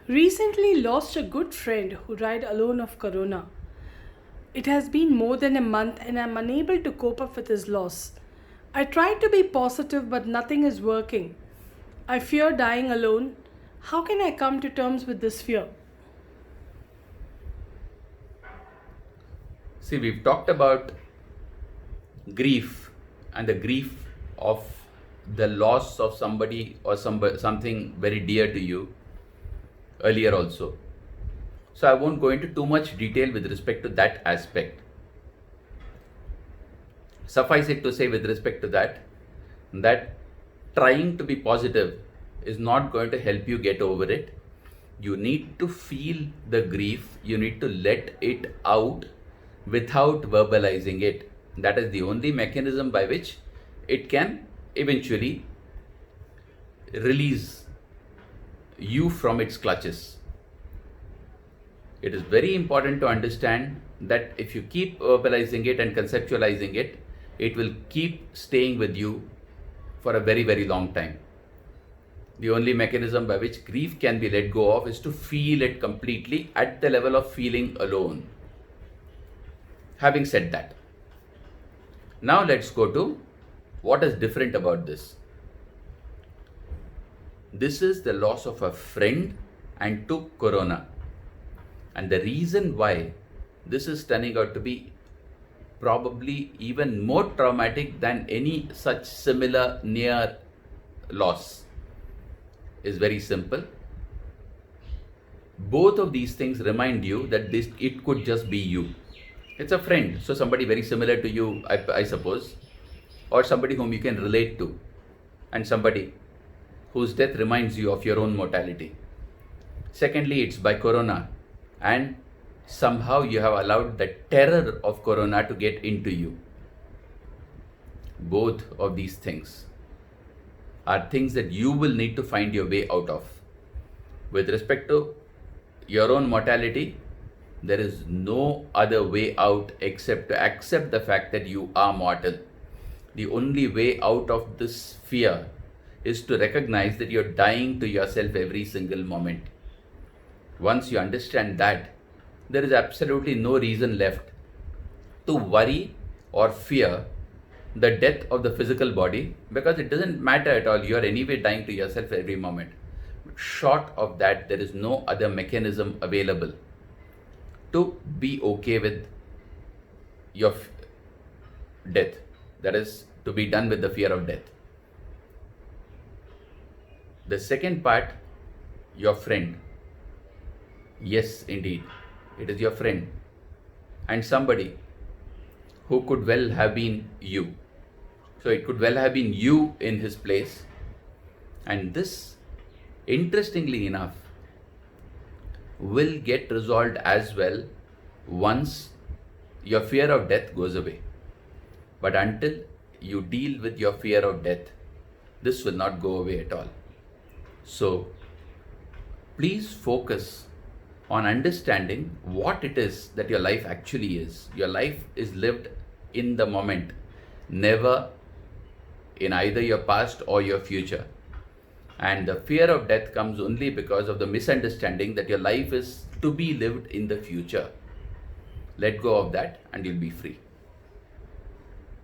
Recently lost a good friend who died alone of corona. It has been more than a month and I'm unable to cope up with his loss. I try to be positive but nothing is working. I fear dying alone. How can I come to terms with this fear? See, we've talked about grief and the grief of the loss of somebody or something very dear to you earlier also. So I won't go into too much detail with respect to that aspect. Suffice it to say, with respect to that trying to be positive is not going to help you get over it. You need to feel the grief, you need to let it out without verbalizing it. That is the only mechanism by which it can eventually release you from its clutches. It is very important to understand that if you keep verbalizing it and conceptualizing it, it will keep staying with you for a very, very long time. The only mechanism by which grief can be let go of is to feel it completely at the level of feeling alone. Having said that, now let's go to what is different about this. This is the loss of a friend and to corona. And the reason why this is turning out to be probably even more traumatic than any such similar near loss is very simple. Both of these things remind you that it could just be you. It's a friend, so somebody very similar to you, I suppose, or somebody whom you can relate to, and somebody whose death reminds you of your own mortality. Secondly, it's by corona, and somehow you have allowed the terror of corona to get into you. Both of these things are things that you will need to find your way out of. With respect to your own mortality, there is no other way out except to accept the fact that you are mortal. The only way out of this fear is to recognize that you're dying to yourself every single moment. Once you understand that, there is absolutely no reason left to worry or fear the death of the physical body, because it doesn't matter at all. You are anyway dying to yourself every moment. Short of that, there is no other mechanism available to be okay with your death. That is, to be done with the fear of death. The second part, your friend. Yes, indeed, it is your friend and somebody who could well have been you. So it could well have been you in his place. And this, interestingly enough, will get resolved as well once your fear of death goes away. But until you deal with your fear of death, this will not go away at all. So please focus on understanding what it is that your life actually is. Your life is lived in the moment, never in either your past or your future. And the fear of death comes only because of the misunderstanding that your life is to be lived in the future. Let go of that and you'll be free.